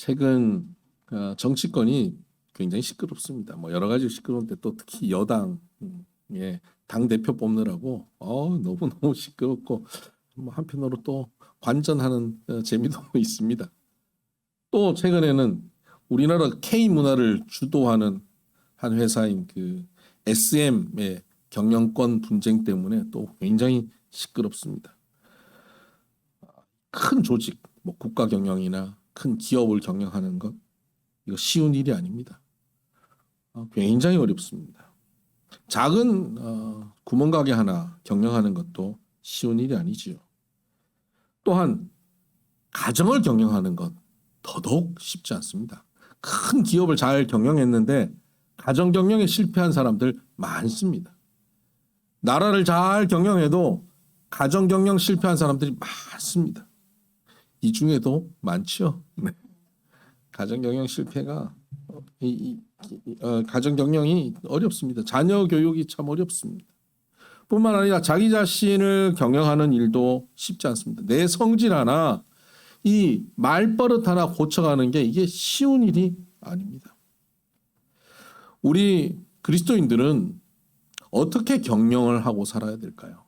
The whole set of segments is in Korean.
최근 정치권이 굉장히 시끄럽습니다. 뭐 여러 가지 시끄러운데 또 특히 여당 당 대표 뽑느라고 너무 시끄럽고 뭐 한편으로 또 관전하는 재미도 있습니다. 또 최근에는 우리나라 K 문화를 주도하는 한 회사인 그 SM의 경영권 분쟁 때문에 또 굉장히 시끄럽습니다. 큰 조직, 뭐 국가 경영이나 큰 기업을 경영하는 것 이거 쉬운 일이 아닙니다. 굉장히 어렵습니다. 작은 구멍가게 하나 경영하는 것도 쉬운 일이 아니지요. 또한 가정을 경영하는 것 더더욱 쉽지 않습니다. 큰 기업을 잘 경영했는데 가정 경영에 실패한 사람들 많습니다. 나라를 잘 경영해도 가정 경영 실패한 사람들이 많습니다. 이 중에도 많죠. 네. 가정 경영 실패가 가정 경영이 어렵습니다. 자녀 교육이 참 어렵습니다. 뿐만 아니라 자기 자신을 경영하는 일도 쉽지 않습니다. 내 성질 하나, 이 말버릇 하나 고쳐가는 게 이게 쉬운 일이 아닙니다. 우리 그리스도인들은 어떻게 경영을 하고 살아야 될까요?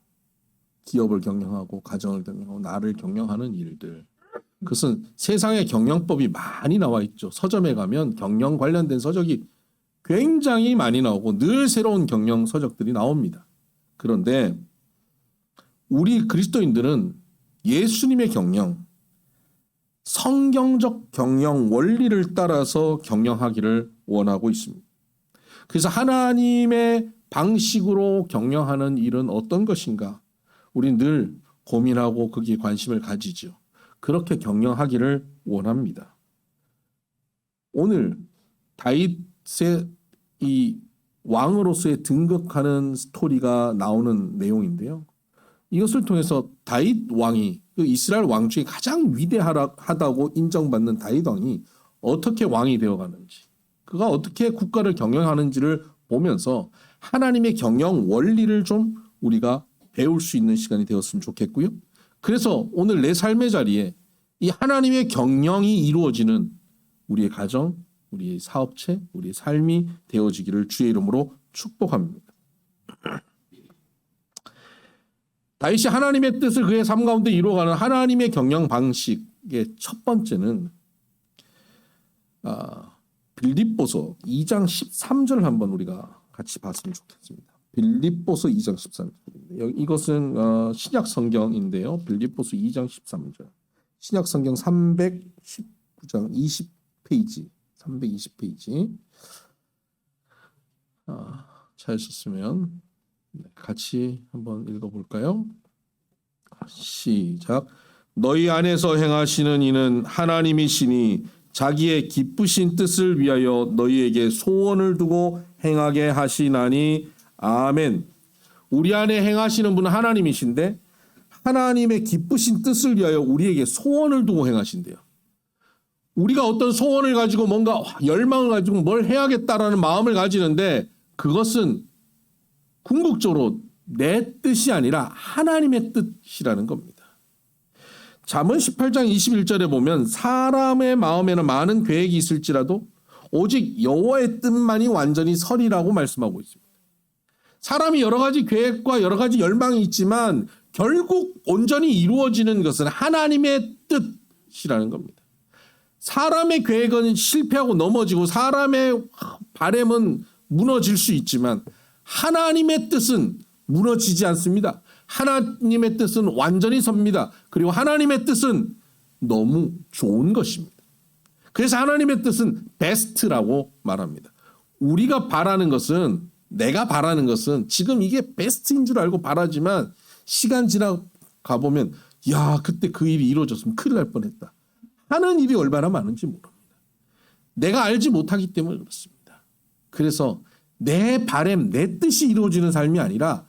기업을 경영하고 가정을 경영하고 나를 경영하는 일들. 그것은 세상에 경영법이 많이 나와 있죠. 서점에 가면 경영 관련된 서적이 굉장히 많이 나오고 늘 새로운 경영 서적들이 나옵니다. 그런데 우리 그리스도인들은 예수님의 경영, 성경적 경영 원리를 따라서 경영하기를 원하고 있습니다. 그래서 하나님의 방식으로 경영하는 일은 어떤 것인가? 우리는 늘 고민하고 거기에 관심을 가지죠. 그렇게 경영하기를 원합니다. 오늘 다윗의 이 왕으로서의 등극하는 스토리가 나오는 내용인데요. 이것을 통해서 다윗 왕이 이스라엘 왕 중에 가장 위대하다고 인정받는 다윗 왕이 어떻게 왕이 되어가는지, 그가 어떻게 국가를 경영하는지를 보면서 하나님의 경영 원리를 좀 우리가 배울 수 있는 시간이 되었으면 좋겠고요. 그래서 오늘 내 삶의 자리에 이 하나님의 경영이 이루어지는 우리의 가정, 우리의 사업체, 우리의 삶이 되어지기를 주의 이름으로 축복합니다. 다윗이 하나님의 뜻을 그의 삶 가운데 이루어가는 하나님의 경영 방식의 첫 번째는 빌립보서 2장 13절 한번 우리가 같이 봤으면 좋겠습니다. 빌립보서 2장 13절. 이것은 신약 성경인데요. 빌립보서 2장 13절. 신약 성경 319장 20페이지. 320페이지. 찾으셨으면 같이 한번 읽어볼까요? 시작. 너희 안에서 행하시는 이는 하나님이시니 자기의 기쁘신 뜻을 위하여 너희에게 소원을 두고 행하게 하시나니 아멘. 우리 안에 행하시는 분은 하나님이신데 하나님의 기쁘신 뜻을 위하여 우리에게 소원을 두고 행하신대요. 우리가 어떤 소원을 가지고 뭔가 열망을 가지고 뭘 해야겠다라는 마음을 가지는데 그것은 궁극적으로 내 뜻이 아니라 하나님의 뜻이라는 겁니다. 잠언 18장 21절에 보면 사람의 마음에는 많은 계획이 있을지라도 오직 여호와의 뜻만이 완전히 서리라고 말씀하고 있습니다. 사람이 여러 가지 계획과 여러 가지 열망이 있지만 결국 온전히 이루어지는 것은 하나님의 뜻이라는 겁니다. 사람의 계획은 실패하고 넘어지고 사람의 바람은 무너질 수 있지만 하나님의 뜻은 무너지지 않습니다. 하나님의 뜻은 완전히 섭니다. 그리고 하나님의 뜻은 너무 좋은 것입니다. 그래서 하나님의 뜻은 베스트라고 말합니다. 우리가 바라는 것은 내가 바라는 것은 지금 이게 베스트인 줄 알고 바라지만 시간 지나가 보면 야 그때 그 일이 이루어졌으면 큰일 날 뻔했다 하는 일이 얼마나 많은지 모릅니다. 내가 알지 못하기 때문에 그렇습니다. 그래서 내 바람, 내 뜻이 이루어지는 삶이 아니라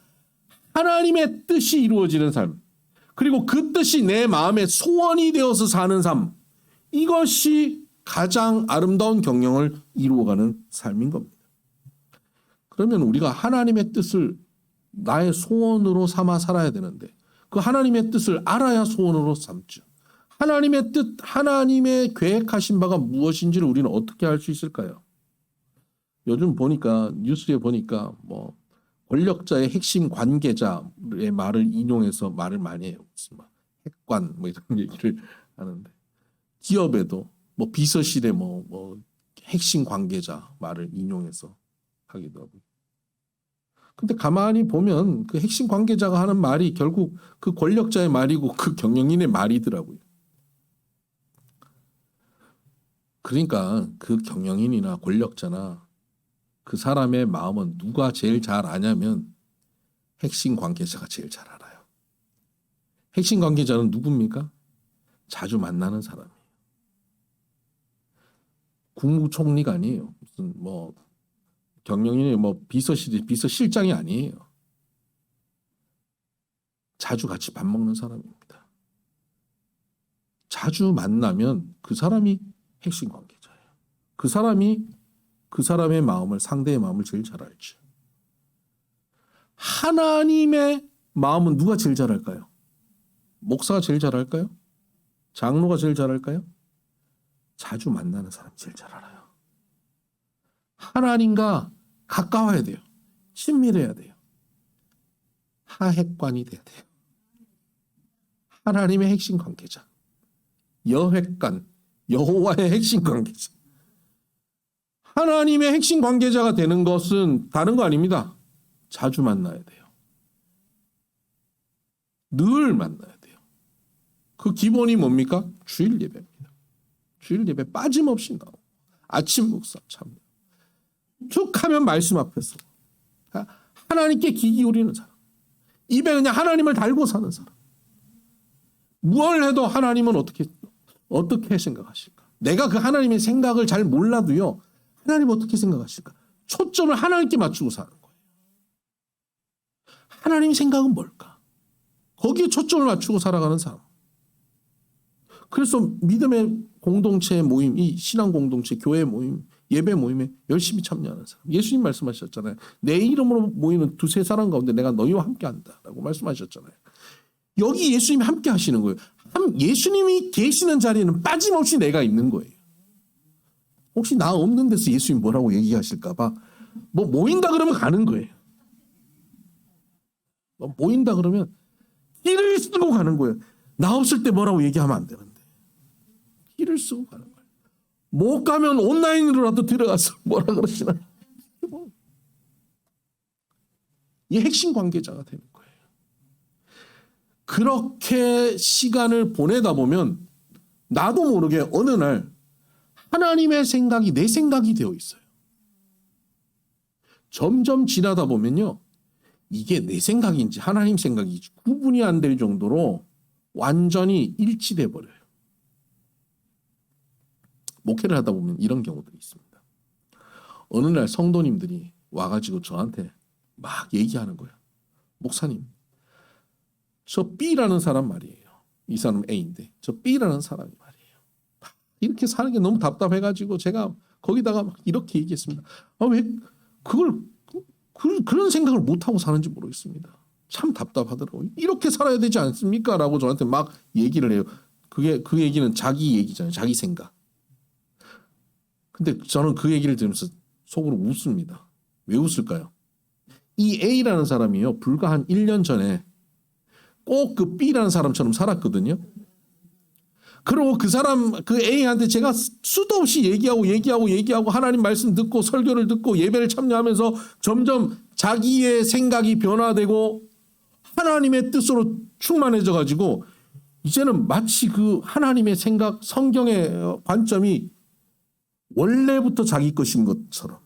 하나님의 뜻이 이루어지는 삶, 그리고 그 뜻이 내 마음의 소원이 되어서 사는 삶, 이것이 가장 아름다운 경영을 이루어가는 삶인 겁니다. 그러면 우리가 하나님의 뜻을 나의 소원으로 삼아 살아야 되는데 그 하나님의 뜻을 알아야 소원으로 삼죠. 하나님의 뜻, 하나님의 계획하신 바가 무엇인지를 우리는 어떻게 알 수 있을까요? 요즘 보니까 뉴스에 보니까 뭐 권력자의 핵심 관계자의 말을 인용해서 말을 많이 해요. 무슨 막 핵관 뭐 이런 얘기를 하는데 기업에도 뭐 비서실에 뭐 핵심 관계자 말을 인용해서 하기도 하고. 근데 가만히 보면 그 핵심 관계자가 하는 말이 결국 그 권력자의 말이고 그 경영인의 말이더라고요. 그러니까 그 경영인이나 권력자나 그 사람의 마음은 누가 제일 잘 아냐면 핵심 관계자가 제일 잘 알아요. 핵심 관계자는 누굽니까? 자주 만나는 사람이에요. 국무총리가 아니에요. 무슨 뭐 경영인이 뭐 비서실장이 아니에요. 자주 같이 밥 먹는 사람입니다. 자주 만나면 그 사람이 핵심 관계자예요. 그 사람의 마음을, 상대의 마음을 제일 잘 알죠. 하나님의 마음은 누가 제일 잘 알까요? 목사가 제일 잘 알까요? 장로가 제일 잘 알까요? 자주 만나는 사람이 제일 잘 알아요. 하나님과 가까워야 돼요. 친밀해야 돼요. 하핵관이 돼야 돼요. 하나님의 핵심 관계자. 여핵관, 여호와의 핵심 관계자. 하나님의 핵심 관계자가 되는 것은 다른 거 아닙니다. 자주 만나야 돼요. 늘 만나야 돼요. 그 기본이 뭡니까? 주일 예배입니다. 주일 예배 빠짐없이 나오고 아침 묵상 참여. 툭 하면 말씀 앞에서 하나님께 귀 기울이는 사람. 입에 그냥 하나님을 달고 사는 사람. 무엇을 해도 하나님은 어떻게 생각하실까? 내가 그 하나님의 생각을 잘 몰라도요. 하나님 어떻게 생각하실까? 초점을 하나님께 맞추고 사는 거예요. 하나님 생각은 뭘까? 거기에 초점을 맞추고 살아가는 사람. 그래서 믿음의 공동체 모임, 이 신앙 공동체, 교회 모임, 예배 모임에 열심히 참여하는 사람. 예수님 말씀하셨잖아요. 내 이름으로 모이는 두세 사람 가운데 내가 너희와 함께한다라고 말씀하셨잖아요. 여기 예수님이 함께 하시는 거예요. 예수님이 계시는 자리에는 빠짐없이 내가 있는 거예요. 혹시 나 없는 데서 예수님 뭐라고 얘기하실까 봐 뭐 모인다 그러면 가는 거예요. 모인다 그러면 길을 쓰고 가는 거예요. 나 없을 때 뭐라고 얘기하면 안 되는데. 길을 쓰고 가는 거예요. 못 가면 온라인으로라도 들어가서 뭐라 그러시나. 이 핵심 관계자가 되는 거예요. 그렇게 시간을 보내다 보면 나도 모르게 어느 날 하나님의 생각이 내 생각이 되어 있어요. 점점 지나다 보면요. 이게 내 생각인지 하나님 생각인지 구분이 안 될 정도로 완전히 일치돼 버려요. 목회를 하다 보면 이런 경우들이 있습니다. 어느 날 성도님들이 와가지고 저한테 막 얘기하는 거예요. 목사님, 저 B라는 사람 말이에요. 이 사람 A인데 저 B라는 사람이 말이에요. 이렇게 사는 게 너무 답답해가지고 제가 거기다가 막 이렇게 얘기했습니다. 왜 그런 생각을 못하고 사는지 모르겠습니다. 참 답답하더라고요. 이렇게 살아야 되지 않습니까? 라고 저한테 막 얘기를 해요. 그 얘기는 자기 얘기잖아요. 자기 생각. 근데 저는 그 얘기를 들으면서 속으로 웃습니다. 왜 웃을까요? 이 A라는 사람이요. 불과 한 1년 전에 꼭 그 B라는 사람처럼 살았거든요. 그리고 그 A한테 제가 수도 없이 얘기하고 하나님 말씀 듣고 설교를 듣고 예배를 참여하면서 점점 자기의 생각이 변화되고 하나님의 뜻으로 충만해져 가지고 이제는 마치 그 하나님의 생각, 성경의 관점이 원래부터 자기 것인 것처럼,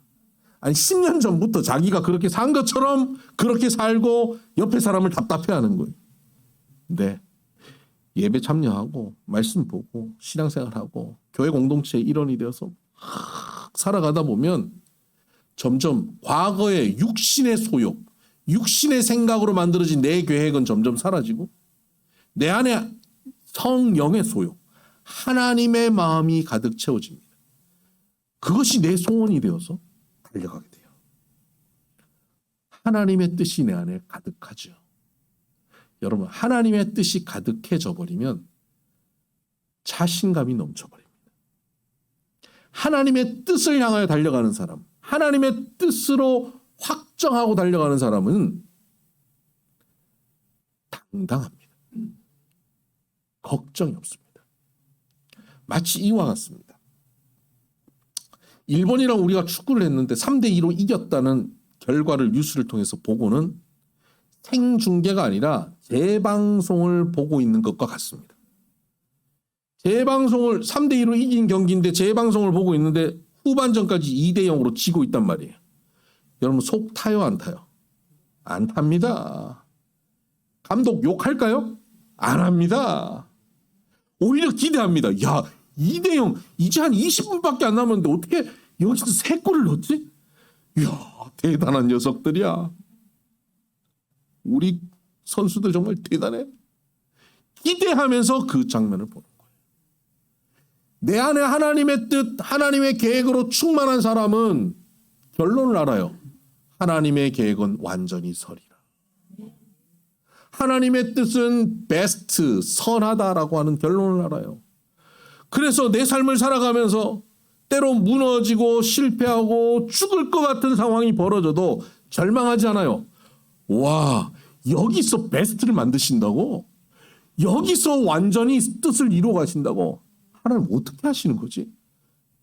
아니 10년 전부터 자기가 그렇게 산 것처럼 그렇게 살고 옆에 사람을 답답해하는 거예요. 네. 예배 참여하고 말씀 보고 신앙생활하고 교회 공동체의 일원이 되어서 살아가다 보면 점점 과거의 육신의 소욕, 육신의 생각으로 만들어진 내 계획은 점점 사라지고 내 안에 성령의 소욕, 하나님의 마음이 가득 채워집니다. 그것이 내 소원이 되어서 달려가게 돼요. 하나님의 뜻이 내 안에 가득하죠. 여러분, 하나님의 뜻이 가득해져 버리면 자신감이 넘쳐버립니다. 하나님의 뜻을 향하여 달려가는 사람, 하나님의 뜻으로 확정하고 달려가는 사람은 당당합니다. 걱정이 없습니다. 마치 이와 같습니다. 일본이랑 우리가 축구를 했는데 3대2로 이겼다는 결과를 뉴스를 통해서 보고는 생중계가 아니라 재방송을 보고 있는 것과 같습니다. 재방송을 3대2로 이긴 경기인데 재방송을 보고 있는데 후반전까지 2대0으로 지고 있단 말이에요. 여러분 속 타요 안 타요? 안 탑니다. 감독 욕할까요? 안 합니다. 오히려 기대합니다. 야 2대0 이제 한 20분밖에 안 남았는데 어떻게 여기서 3골을 넣었지? 이야 대단한 녀석들이야. 우리 선수들 정말 대단해. 기대하면서 그 장면을 보는 거예요. 내 안에 하나님의 뜻, 하나님의 계획으로 충만한 사람은 결론을 알아요. 하나님의 계획은 완전히 설이라. 하나님의 뜻은 베스트, 선하다라고 하는 결론을 알아요. 그래서 내 삶을 살아가면서 때로 무너지고 실패하고 죽을 것 같은 상황이 벌어져도 절망하지 않아요. 와, 여기서 베스트를 만드신다고? 여기서 완전히 뜻을 이루어 가신다고? 하나님 어떻게 하시는 거지?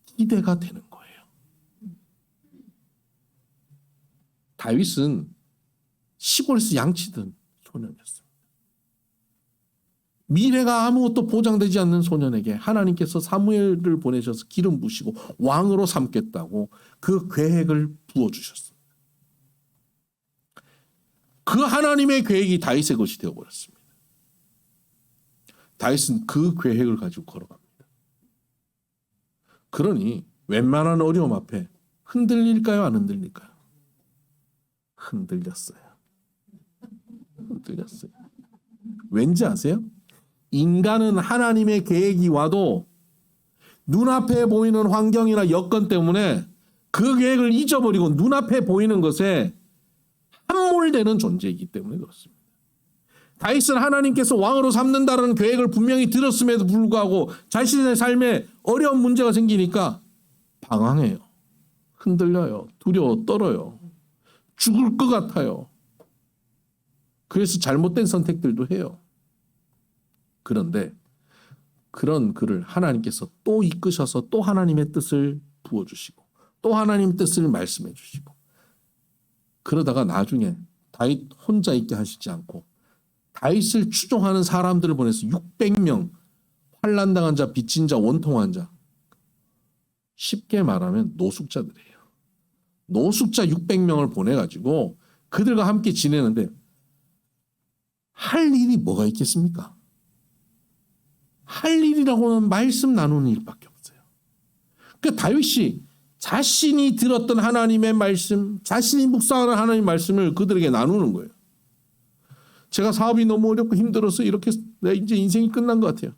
기대가 되는 거예요. 다윗은 시골에서 양치던 소년이었습니다. 미래가 아무것도 보장되지 않는 소년에게 하나님께서 사무엘을 보내셔서 기름 부으시고 왕으로 삼겠다고 그 계획을 부어주셨습니다. 그 하나님의 계획이 다윗의 것이 되어버렸습니다. 다윗은 그 계획을 가지고 걸어갑니다. 그러니 웬만한 어려움 앞에 흔들릴까요? 안 흔들릴까요? 흔들렸어요. 흔들렸어요. 왠지 아세요? 인간은 하나님의 계획이 와도 눈앞에 보이는 환경이나 여건 때문에 그 계획을 잊어버리고 눈앞에 보이는 것에 함몰되는 존재이기 때문에 그렇습니다. 다윗은 하나님께서 왕으로 삼는다는 계획을 분명히 들었음에도 불구하고 자신의 삶에 어려운 문제가 생기니까 방황해요. 흔들려요. 두려워 떨어요. 죽을 것 같아요. 그래서 잘못된 선택들도 해요. 그런데 그런 그를 하나님께서 또 이끄셔서 또 하나님의 뜻을 부어주시고 또 하나님 뜻을 말씀해 주시고 그러다가 나중에 다윗 혼자 있게 하시지 않고 다윗을 추종하는 사람들을 보내서 600명 환난당한 자, 빚진 자, 원통한 자 쉽게 말하면 노숙자들이에요. 노숙자 600명을 보내가지고 그들과 함께 지내는데 할 일이 뭐가 있겠습니까? 할 일이라고는 말씀 나누는 일밖에 없어요. 그러니까 다윗이 자신이 들었던 하나님의 말씀, 자신이 묵상하는 하나님의 말씀을 그들에게 나누는 거예요. 제가 사업이 너무 어렵고 힘들어서 이렇게 내 이제 인생이 끝난 것 같아요.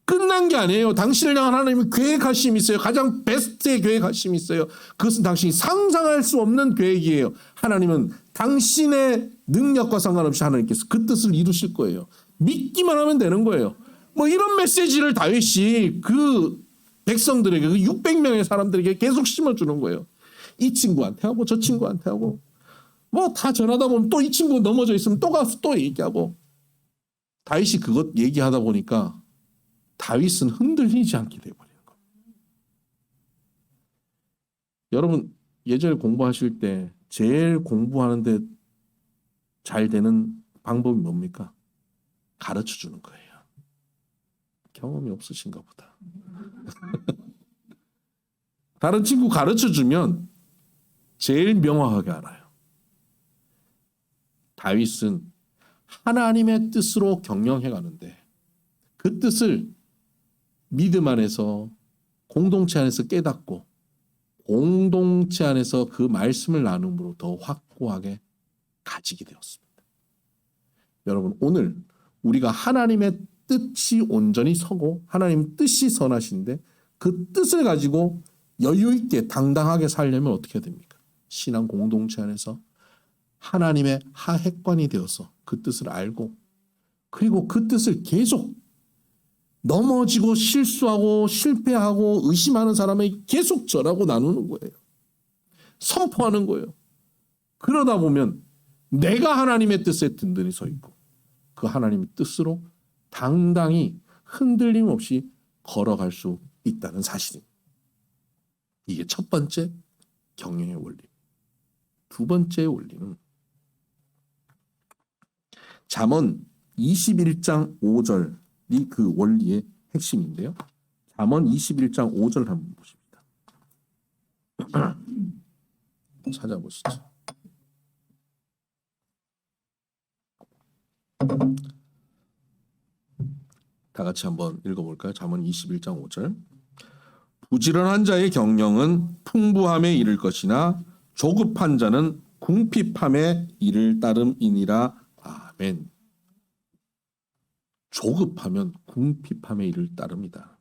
끝난 게 아니에요. 당신을 향한 하나님의 계획하심이 있어요. 가장 베스트의 계획하심이 있어요. 그것은 당신이 상상할 수 없는 계획이에요. 하나님은 당신의 능력과 상관없이 하나님께서 그 뜻을 이루실 거예요. 믿기만 하면 되는 거예요. 뭐 이런 메시지를 다윗이 그 백성들에게 그 600명의 사람들에게 계속 심어주는 거예요. 이 친구한테 하고 저 친구한테 하고 뭐 다 전하다 보면 또 이 친구 넘어져 있으면 또 가서 또 얘기하고 다윗이 그것 얘기하다 보니까 다윗은 흔들리지 않게 돼버리는 거예요. 여러분 예전에 공부하실 때 제일 공부하는데 잘 되는 방법이 뭡니까? 가르쳐 주는 거예요. 경험이 없으신가 보다. 다른 친구 가르쳐 주면 제일 명확하게 알아요. 다윗은 하나님의 뜻으로 경영해 가는데 그 뜻을 믿음 안에서 공동체 안에서 깨닫고 공동체 안에서 그 말씀을 나눔으로 더 확고하게 가지게 되었습니다. 여러분 오늘 우리가 하나님의 뜻이 온전히 서고 하나님 뜻이 선하신데 그 뜻을 가지고 여유 있게 당당하게 살려면 어떻게 됩니까? 신앙 공동체 안에서 하나님의 하핵관이 되어서 그 뜻을 알고 그리고 그 뜻을 계속 넘어지고 실수하고 실패하고 의심하는 사람에게 계속 절하고 나누는 거예요. 선포하는 거예요. 그러다 보면 내가 하나님의 뜻에 든든히 서 있고 그 하나님의 뜻으로 당당히 흔들림 없이 걸어갈 수 있다는 사실입니다. 이게 첫 번째 경영의 원리. 두 번째 원리는 잠언 21장 5절이 그 원리의 핵심인데요. 잠언 21장 5절 한번 보십니다. 찾아보시죠. 다 같이 한번 읽어볼까요? 잠언 21장 5절. 부지런한 자의 경영은 풍부함에 이를 것이나 조급한 자는 궁핍함에 이를 따름이니라. 아멘. 조급하면 궁핍함에 이를 따릅니다.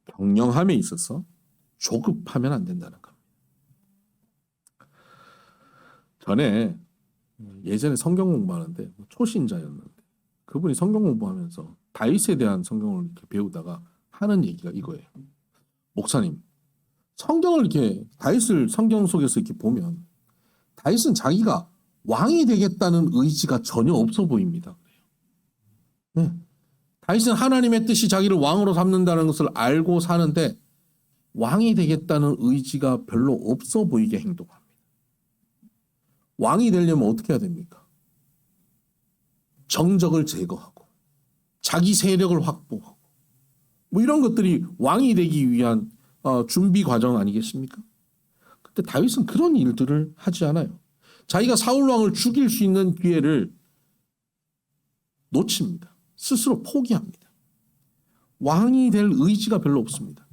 경영함에 있어서 조급하면 안 된다는 겁니다. 전에 예전에 성경 공부하는데 초신자였는데 그분이 성경 공부하면서 다윗에 대한 성경을 이렇게 배우다가 하는 얘기가 이거예요. 목사님, 성경을 이렇게 다윗을 성경 속에서 이렇게 보면 다윗은 자기가 왕이 되겠다는 의지가 전혀 없어 보입니다. 네. 다윗은 하나님의 뜻이 자기를 왕으로 삼는다는 것을 알고 사는데 왕이 되겠다는 의지가 별로 없어 보이게 행동합니다. 왕이 되려면 어떻게 해야 됩니까? 정적을 제거하고 자기 세력을 확보하고 뭐 이런 것들이 왕이 되기 위한 준비 과정 아니겠습니까? 근데 다윗은 그런 일들을 하지 않아요. 자기가 사울 왕을 죽일 수 있는 기회를 놓칩니다. 스스로 포기합니다. 왕이 될 의지가 별로 없습니다.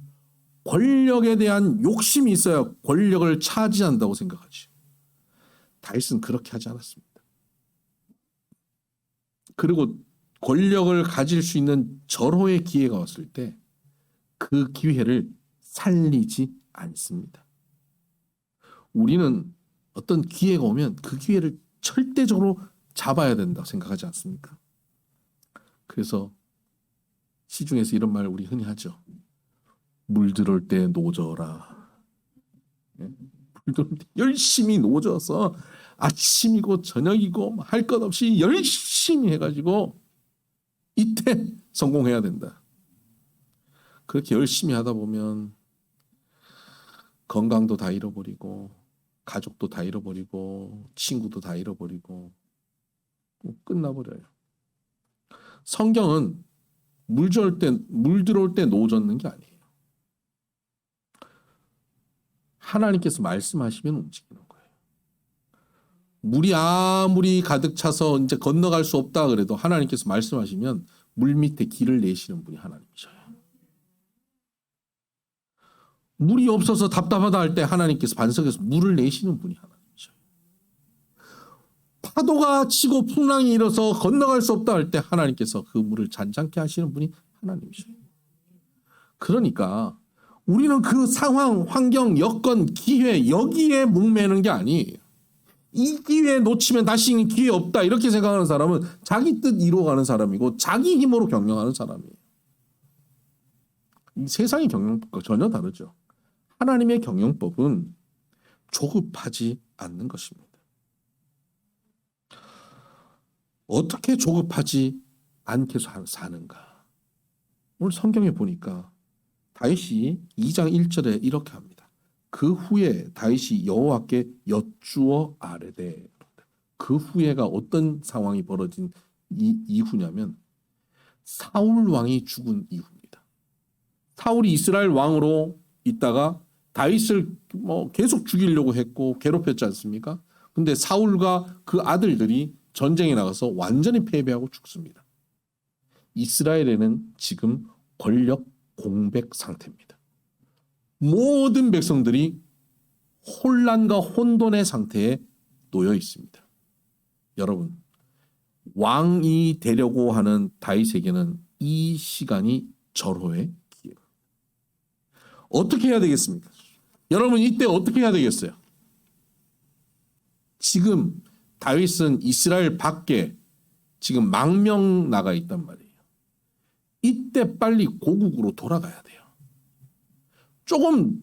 권력에 대한 욕심이 있어야 권력을 차지한다고 생각하지. 다윗은 그렇게 하지 않았습니다. 그리고 권력을 가질 수 있는 절호의 기회가 왔을 때 그 기회를 살리지 않습니다. 우리는 어떤 기회가 오면 그 기회를 절대적으로 잡아야 된다고 생각하지 않습니까? 그래서 시중에서 이런 말 우리 흔히 하죠. 물 들어올 때 노져라. 물 들어올 때 열심히 노져서 아침이고 저녁이고 할 것 없이 열심히 해가지고 이때 성공해야 된다. 그렇게 열심히 하다 보면 건강도 다 잃어버리고 가족도 다 잃어버리고 친구도 다 잃어버리고 끝나버려요. 성경은 물 들어올 때 노젓는 게 아니에요. 하나님께서 말씀하시면 움직이는 거예요. 물이 아무리 가득 차서 이제 건너갈 수 없다 그래도 하나님께서 말씀하시면 물 밑에 길을 내시는 분이 하나님이셔요. 물이 없어서 답답하다 할 때 하나님께서 반석에서 물을 내시는 분이 하나님이셔요. 파도가 치고 풍랑이 일어서 건너갈 수 없다 할 때 하나님께서 그 물을 잔잔케 하시는 분이 하나님이셔요. 그러니까 우리는 그 상황, 환경, 여건, 기회 여기에 목매는 게 아니에요. 이 기회 놓치면 다시 기회 없다 이렇게 생각하는 사람은 자기 뜻 이루어가는 사람이고 자기 힘으로 경영하는 사람이에요. 이 세상의 경영법과 전혀 다르죠. 하나님의 경영법은 조급하지 않는 것입니다. 어떻게 조급하지 않게 사는가? 오늘 성경에 보니까 다윗이 2장 1절에 이렇게 합니다. 그 후에 다윗이 여호와께 여쭈어 아뢰되. 그 후에가 어떤 상황이 벌어진 이후냐면 사울 왕이 죽은 이후입니다. 사울이 이스라엘 왕으로 있다가 다윗을 계속 죽이려고 했고 괴롭혔지 않습니까? 근데 사울과 그 아들들이 전쟁에 나가서 완전히 패배하고 죽습니다. 이스라엘에는 지금 권력 공백 상태입니다. 모든 백성들이 혼란과 혼돈의 상태에 놓여 있습니다. 여러분, 왕이 되려고 하는 다윗에게는 이 시간이 절호의 기회입니다. 어떻게 해야 되겠습니까? 여러분 이때 어떻게 해야 되겠어요? 지금 다윗은 이스라엘 밖에 지금 망명 나가 있단 말이에요. 이때 빨리 고국으로 돌아가야 돼요. 조금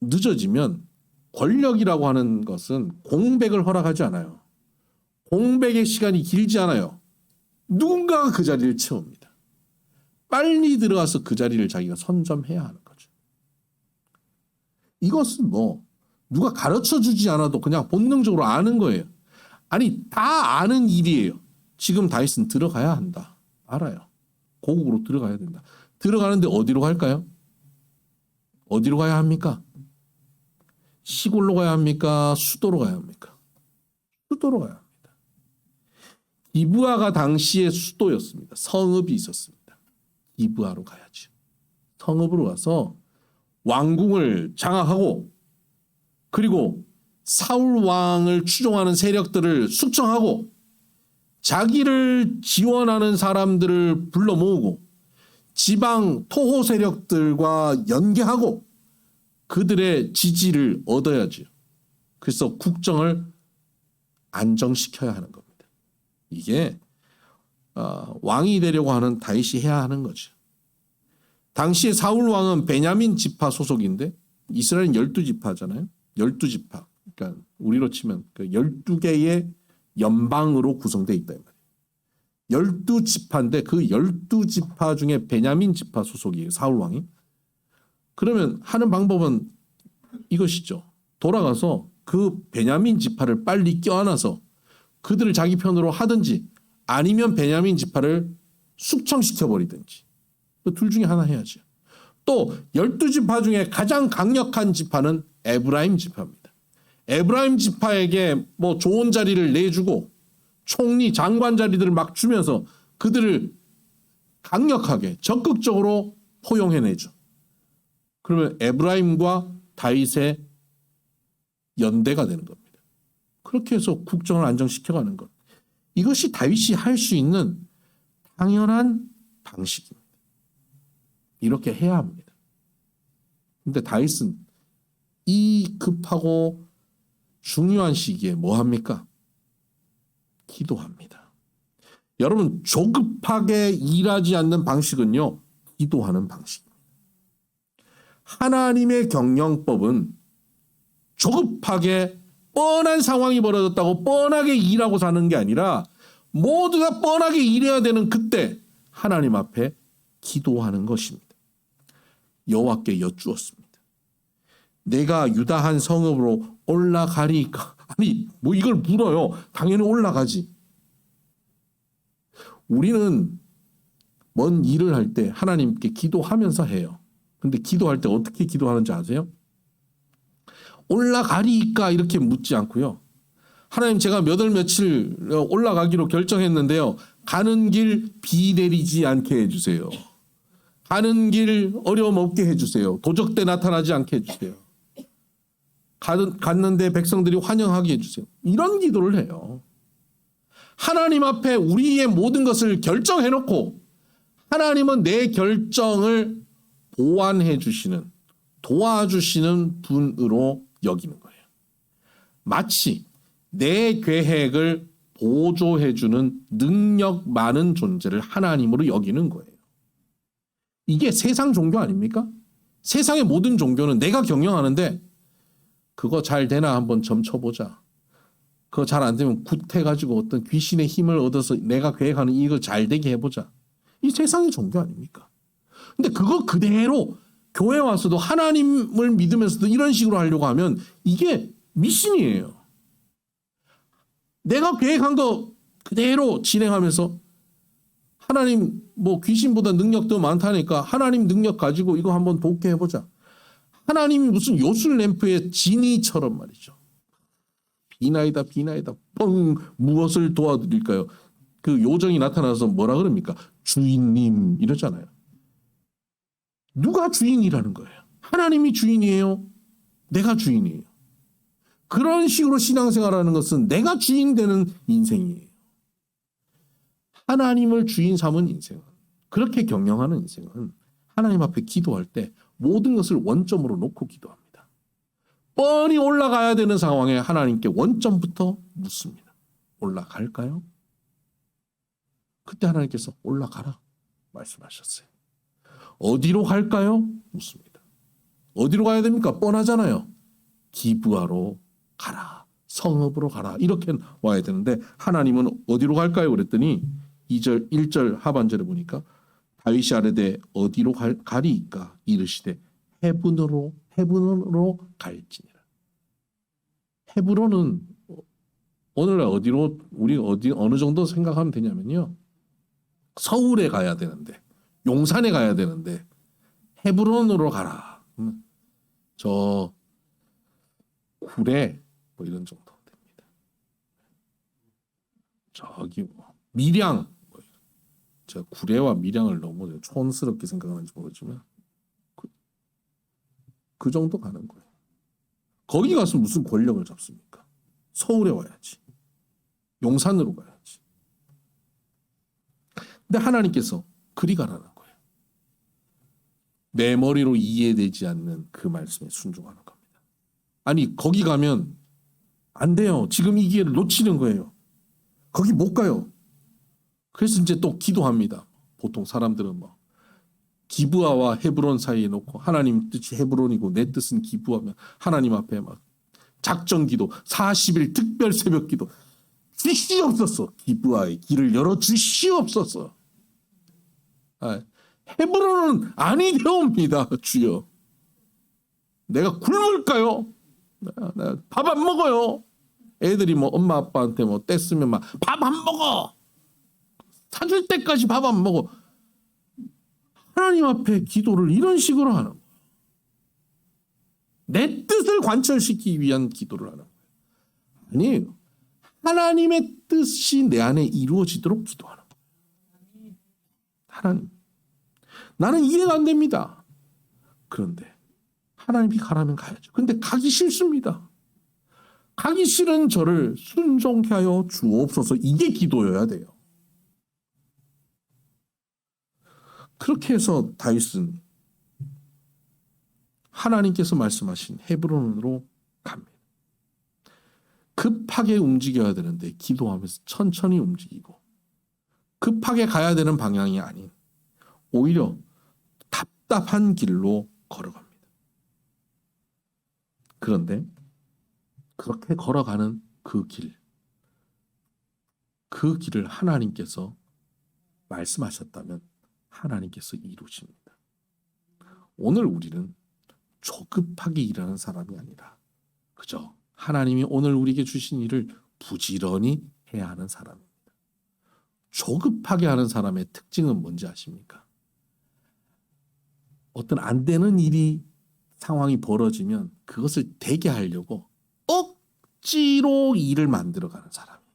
늦어지면 권력이라고 하는 것은 공백을 허락하지 않아요. 공백의 시간이 길지 않아요. 누군가가 그 자리를 채웁니다. 빨리 들어가서 그 자리를 자기가 선점해야 하는 거죠. 이것은 뭐 누가 가르쳐 주지 않아도 그냥 본능적으로 아는 거예요. 아니 다 아는 일이에요. 지금 다윗은 들어가야 한다. 알아요. 고국으로 들어가야 된다. 들어가는데 어디로 갈까요? 어디로 가야 합니까? 시골로 가야 합니까? 수도로 가야 합니까? 수도로 가야 합니다. 기브아가 당시의 수도였습니다. 성읍이 있었습니다. 기브아로 가야죠. 성읍으로 가서 왕궁을 장악하고 그리고 사울 왕을 추종하는 세력들을 숙청하고 자기를 지원하는 사람들을 불러 모으고 지방 토호 세력들과 연계하고 그들의 지지를 얻어야죠. 그래서 국정을 안정시켜야 하는 겁니다. 이게 왕이 되려고 하는 다윗이 해야 하는 거죠. 당시에 사울 왕은 베냐민 지파 소속인데 이스라엘은 12지파잖아요. 12지파. 그러니까 우리로 치면 그 12개의 연방으로 구성되어 있다. 12지파인데 그 12지파 중에 베냐민 지파 소속이에요. 사울 왕이. 그러면 하는 방법은 이것이죠. 돌아가서 그 베냐민 지파를 빨리 껴안아서 그들을 자기 편으로 하든지 아니면 베냐민 지파를 숙청시켜버리든지 그 둘 중에 하나 해야죠. 또 12지파 중에 가장 강력한 지파는 에브라임 지파입니다. 에브라임 지파에게 뭐 좋은 자리를 내주고 총리 장관 자리들을 막 주면서 그들을 강력하게 적극적으로 포용해내죠. 그러면 에브라임과 다윗의 연대가 되는 겁니다. 그렇게 해서 국정을 안정시켜가는 것. 이것이 다윗이 할 수 있는 당연한 방식입니다. 이렇게 해야 합니다. 그런데 다윗은 이 급하고 중요한 시기에 뭐 합니까? 기도합니다. 여러분 조급하게 일하지 않는 방식은요. 기도하는 방식입니다. 하나님의 경영법은 조급하게 뻔한 상황이 벌어졌다고 뻔하게 일하고 사는 게 아니라 모두 다 뻔하게 일해야 되는 그때 하나님 앞에 기도하는 것입니다. 여호와께 여쭈었습니다. 내가 유다 한 성읍으로 올라가리까? 아니 뭐 이걸 물어요. 당연히 올라가지. 우리는 뭔 일을 할 때 하나님께 기도하면서 해요. 근데 기도할 때 어떻게 기도하는지 아세요? 올라가리까 이렇게 묻지 않고요. 하나님 제가 몇 월 며칠 올라가기로 결정했는데요. 가는 길 비 내리지 않게 해주세요. 가는 길 어려움 없게 해주세요. 도적대 나타나지 않게 해주세요. 갔는데 백성들이 환영하게 해주세요. 이런 기도를 해요. 하나님 앞에 우리의 모든 것을 결정해놓고 하나님은 내 결정을 보완해 주시는 도와주시는 분으로 여기는 거예요. 마치 내 계획을 보조해 주는 능력 많은 존재를 하나님으로 여기는 거예요. 이게 세상 종교 아닙니까? 세상의 모든 종교는 내가 경영하는데 그거 잘 되나 한번 점쳐보자. 그거 잘 안 되면 굿해가지고 어떤 귀신의 힘을 얻어서 내가 계획하는 이걸 잘 되게 해보자. 이 세상의 종교 아닙니까? 근데 그거 그대로 교회 와서도 하나님을 믿으면서도 이런 식으로 하려고 하면 이게 미신이에요. 내가 계획한 거 그대로 진행하면서 하나님 뭐 귀신보다 능력 더 많다니까 하나님 능력 가지고 이거 한번 독해해보자. 하나님이 무슨 요술램프의 지니처럼 말이죠. 비나이다 비나이다 뻥 무엇을 도와드릴까요? 그 요정이 나타나서 뭐라 그럽니까? 주인님 이러잖아요. 누가 주인이라는 거예요? 하나님이 주인이에요? 내가 주인이에요? 그런 식으로 신앙생활하는 것은 내가 주인 되는 인생이에요. 하나님을 주인 삼은 인생은 그렇게 경영하는 인생은 하나님 앞에 기도할 때 모든 것을 원점으로 놓고 기도합니다. 뻔히 올라가야 되는 상황에 하나님께 원점부터 묻습니다. 올라갈까요? 그때 하나님께서 올라가라 말씀하셨어요. 어디로 갈까요? 묻습니다. 어디로 가야 됩니까? 뻔하잖아요. 기브아로 가라. 성읍으로 가라. 이렇게 와야 되는데 하나님은 어디로 갈까요? 그랬더니 2절 1절 하반절에 보니까 다윗이 아뢰되 어디로 가리이까 이르시되 헤브론으로 갈지니라. 헤브론은 오늘날 어디로 우리 어느 정도 생각하면 되냐면요. 서울에 가야 되는데 용산에 가야 되는데 헤브론으로 가라. 저 구례 뭐 이런 정도 됩니다. 저기 뭐 밀양 제가 구례와 밀양을 너무 촌스럽게 생각하는지 모르지만 그 정도 가는 거예요. 거기 가서 무슨 권력을 잡습니까? 서울에 와야지. 용산으로 가야지. 근데 하나님께서 그리 가라는 거예요. 내 머리로 이해되지 않는 그 말씀에 순종하는 겁니다. 아니 거기 가면 안 돼요. 지금 이 기회를 놓치는 거예요. 거기 못 가요. 그래서 이제 또 기도합니다. 보통 사람들은 뭐 기브아와 헤브론 사이에 놓고 하나님 뜻이 헤브론이고 내 뜻은 기브아면 하나님 앞에 막 작전 기도 40일 특별 새벽 기도 주시옵소서. 기브아의 길을 열어 주시옵소서. 헤브론은 아니 되옵니다. 주여. 내가 굶을까요? 밥 안 먹어요. 애들이 뭐 엄마 아빠한테 뭐 떼쓰면 막 밥 안 먹어. 사줄 때까지 밥 안 먹어. 하나님 앞에 기도를 이런 식으로 하는 거예요. 내 뜻을 관철시키기 위한 기도를 하는 거예요. 아니에요. 하나님의 뜻이 내 안에 이루어지도록 기도하는 거예요. 하나님. 나는 이해가 안 됩니다. 그런데 하나님이 가라면 가야죠. 근데 가기 싫습니다. 가기 싫은 저를 순종케 하여 주옵소서. 이게 기도여야 돼요. 그렇게 해서 다윗은 하나님께서 말씀하신 헤브론으로 갑니다. 급하게 움직여야 되는데 기도하면서 천천히 움직이고 급하게 가야 되는 방향이 아닌 오히려 답답한 길로 걸어갑니다. 그런데 그렇게 걸어가는 그 길을 하나님께서 말씀하셨다면 하나님께서 이루십니다. 오늘 우리는 조급하게 일하는 사람이 아니라 그저 하나님이 오늘 우리에게 주신 일을 부지런히 해야 하는 사람입니다. 조급하게 하는 사람의 특징은 뭔지 아십니까? 어떤 안 되는 상황이 벌어지면 그것을 되게 하려고 억지로 일을 만들어가는 사람이에요.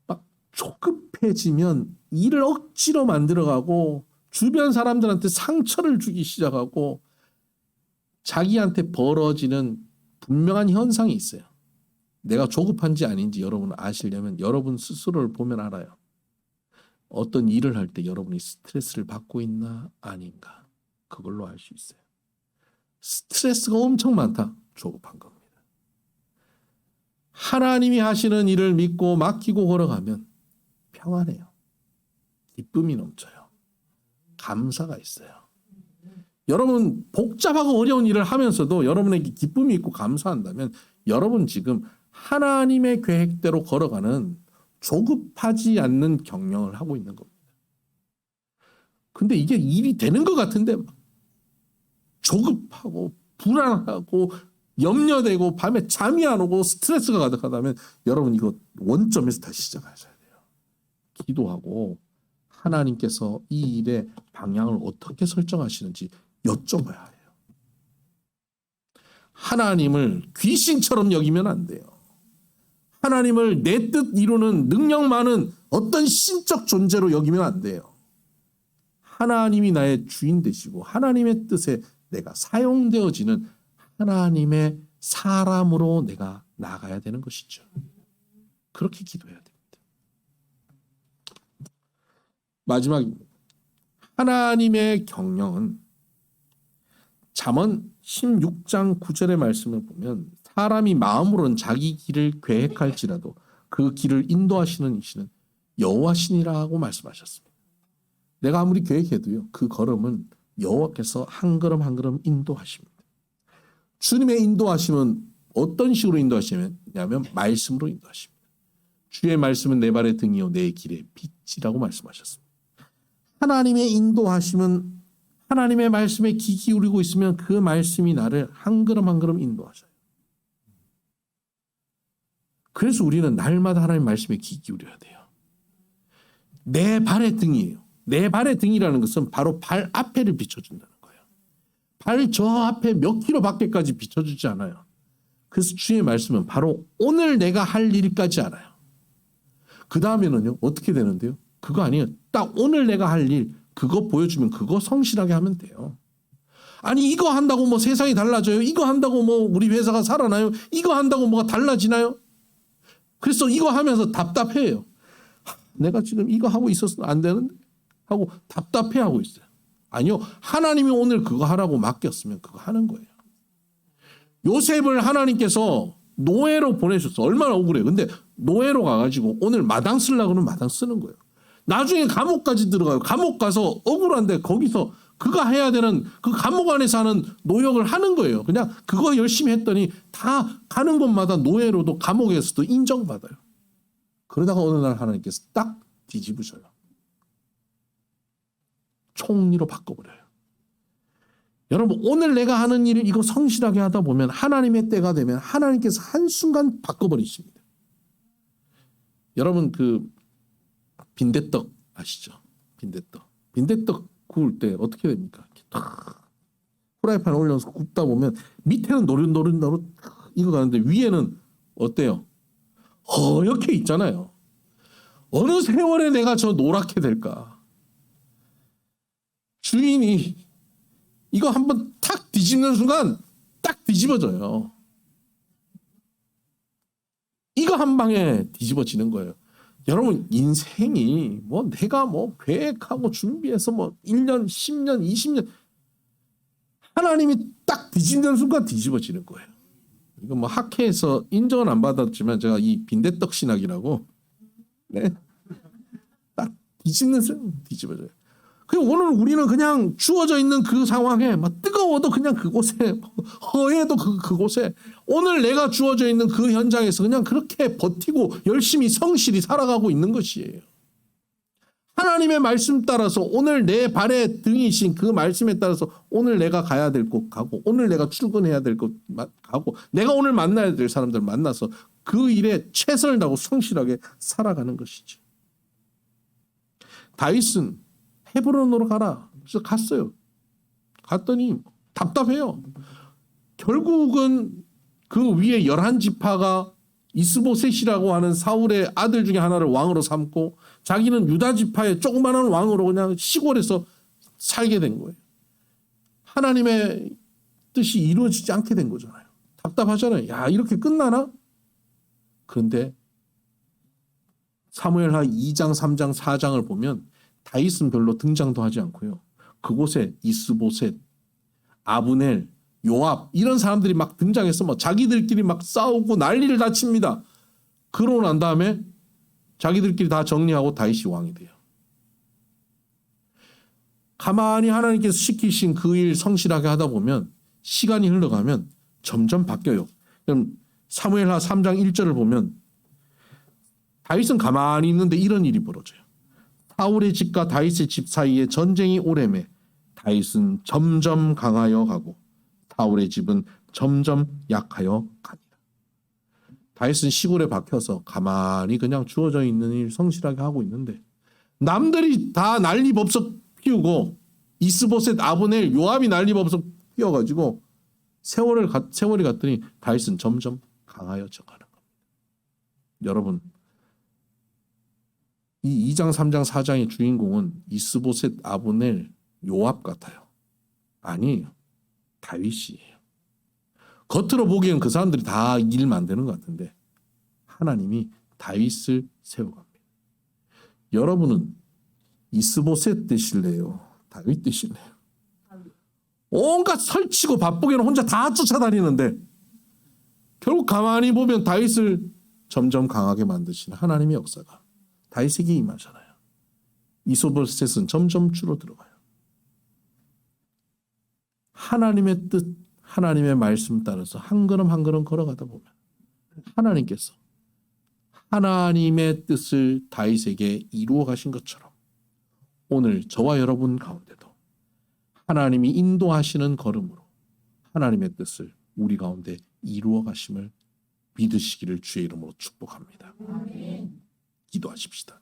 막 조급해지면 일을 억지로 만들어가고 주변 사람들한테 상처를 주기 시작하고 자기한테 벌어지는 분명한 현상이 있어요. 내가 조급한지 아닌지 여러분 아시려면 여러분 스스로를 보면 알아요. 어떤 일을 할 때 여러분이 스트레스를 받고 있나 아닌가 그걸로 알 수 있어요. 스트레스가 엄청 많다. 조급한 겁니다. 하나님이 하시는 일을 믿고 맡기고 걸어가면 평안해요. 기쁨이 넘쳐요. 감사가 있어요. 여러분 복잡하고 어려운 일을 하면서도 여러분에게 기쁨이 있고 감사한다면 여러분 지금 하나님의 계획대로 걸어가는 조급하지 않는 경영을 하고 있는 겁니다. 근데 이게 일이 되는 것 같은데 조급하고 불안하고 염려되고 밤에 잠이 안 오고 스트레스가 가득하다면 여러분 이거 원점에서 다시 시작하셔야 돼요. 기도하고 하나님께서 이 일의 방향을 어떻게 설정하시는지 여쭤봐야 해요. 하나님을 귀신처럼 여기면 안 돼요. 하나님을 내 뜻 이루는 능력 많은 어떤 신적 존재로 여기면 안 돼요. 하나님이 나의 주인 되시고 하나님의 뜻에 내가 사용되어지는 하나님의 사람으로 내가 나가야 되는 것이죠. 그렇게 기도해야 됩니다. 마지막입니다. 하나님의 경영은 잠언 16장 9절의 말씀을 보면 사람이 마음으로는 자기 길을 계획할지라도 그 길을 인도하시는 이시는 여호와시니라고 말씀하셨습니다. 내가 아무리 계획해도요. 그 걸음은 여호와께서 한 걸음 한 걸음 인도하십니다. 주님의 인도하심은 어떤 식으로 인도하시냐면 말씀으로 인도하십니다. 주의 말씀은 내 발의 등이요 내 길의 빛이라고 말씀하셨습니다. 하나님의 인도하심은 하나님의 말씀에 귀 기울이고 있으면 그 말씀이 나를 한 걸음 한 걸음 인도하셔요. 그래서 우리는 날마다 하나님 말씀에 귀 기울여야 돼요. 내 발의 등이에요. 내 발의 등이라는 것은 바로 발 앞에를 비춰준다는 거예요. 발 저 앞에 몇 킬로 밖에까지 비춰주지 않아요. 그래서 주의 말씀은 바로 오늘 내가 할 일까지 알아요. 그 다음에는요. 어떻게 되는데요? 그거 아니에요. 딱 오늘 내가 할 일 그거 보여주면 그거 성실하게 하면 돼요. 아니 이거 한다고 뭐 세상이 달라져요? 이거 한다고 뭐 우리 회사가 살아나요? 이거 한다고 뭐가 달라지나요? 그래서 이거 하면서 답답해요. 내가 지금 이거 하고 있어서 안 되는데 하고 답답해하고 있어요. 아니요. 하나님이 오늘 그거 하라고 맡겼으면 그거 하는 거예요. 요셉을 하나님께서 노예로 보내셨어. 얼마나 억울해요. 근데 노예로 가가지고 오늘 마당 쓰려고 하면 마당 쓰는 거예요. 나중에 감옥까지 들어가요. 감옥 가서 억울한데 거기서 그가 해야 되는 그 감옥 안에서 하는 노역을 하는 거예요. 그냥 그거 열심히 했더니 다 가는 곳마다 노예로도 감옥에서도 인정받아요. 그러다가 어느 날 하나님께서 딱 뒤집으셔요. 총리로 바꿔버려요. 여러분 오늘 내가 하는 일을 이거 성실하게 하다 보면 하나님의 때가 되면 하나님께서 한순간 바꿔버리십니다. 여러분 그 빈대떡 아시죠? 빈대떡 구울 때 어떻게 됩니까? 프라이팬 올려서 굽다 보면 밑에는 노릇노릇 익어가는데 위에는 어때요? 허옇게 있잖아요. 어느 세월에 내가 저 노랗게 될까? 주인이 이거 한번 탁 뒤집는 순간 딱 뒤집어져요. 이거 한 방에 뒤집어지는 거예요. 여러분 인생이 뭐 내가 뭐 계획하고 준비해서 뭐 1년, 10년, 20년 하나님이 딱 뒤집는 순간 뒤집어지는 거예요. 이거 뭐 학회에서 인정은 안 받았지만 제가 이 빈대떡 신학이라고 네. 딱 뒤집는 순간 뒤집어져요. 그리고 오늘 우리는 그냥 주어져 있는 그 상황에 막 뜨거워도 그냥 그곳에 허해도 그곳에 오늘 내가 주어져 있는 그 현장에서 그냥 그렇게 버티고 열심히 성실히 살아가고 있는 것이에요. 하나님의 말씀 따라서 오늘 내 발에 등이신 그 말씀에 따라서 오늘 내가 가야 될 곳 가고 오늘 내가 출근해야 될 곳 가고 내가 오늘 만나야 될 사람들 만나서 그 일에 최선을 다하고 성실하게 살아가는 것이죠. 다윗은 헤브론으로 가라. 그래서 갔어요. 갔더니 답답해요. 결국은 그 위에 11지파가 이스보셋이라고 하는 사울의 아들 중에 하나를 왕으로 삼고 자기는 유다 지파의 조그마한 왕으로 그냥 시골에서 살게 된 거예요. 하나님의 뜻이 이루어지지 않게 된 거잖아요. 답답하잖아요. 야, 이렇게 끝나나? 그런데 사무엘하 2장, 3장, 4장을 보면 다윗은 별로 등장도 하지 않고요. 그곳에 이스보셋, 아브넬, 요압 이런 사람들이 막 등장해서 뭐 자기들끼리 막 싸우고 난리를 다 칩니다. 그러고 난 다음에 자기들끼리 다 정리하고 다윗이 왕이 돼요. 가만히 하나님께서 시키신 그 일 성실하게 하다 보면 시간이 흘러가면 점점 바뀌어요. 그럼 사무엘하 3장 1절을 보면 다윗은 가만히 있는데 이런 일이 벌어져요. 사울의 집과 다윗의 집 사이에 전쟁이 오래매 다윗은 점점 강하여 가고 사울의 집은 점점 약하여 가니라. 다윗은 시골에 박혀서 가만히 그냥 주어져 있는 일 성실하게 하고 있는데 남들이 다 난리법석 피우고 이스보셋, 아브넬, 요압이 난리법석 피워가지고 세월이 갔더니 다윗은 점점 강하여져 가는 겁니다. 여러분 이 2장, 3장, 4장의 주인공은 이스보셋, 아브넬, 요압 같아요. 아니에요. 다윗이에요. 겉으로 보기엔 그 사람들이 다 일 만드는 것 같은데 하나님이 다윗을 세워갑니다. 여러분은 이스보셋 되실래요? 다윗 되실래요? 온갖 설치고 바쁘게는 혼자 다 쫓아다니는데 결국 가만히 보면 다윗을 점점 강하게 만드시는 하나님의 역사가 다윗에게 임하잖아요. 이소벨셋은 점점 줄어들어가요. 하나님의 뜻, 하나님의 말씀 따라서 한 걸음 한 걸음 걸어가다 보면 하나님께서 하나님의 뜻을 다윗에게 이루어 가신 것처럼 오늘 저와 여러분 가운데도 하나님이 인도하시는 걸음으로 하나님의 뜻을 우리 가운데 이루어 가심을 믿으시기를 주의 이름으로 축복합니다. 기도하십시다.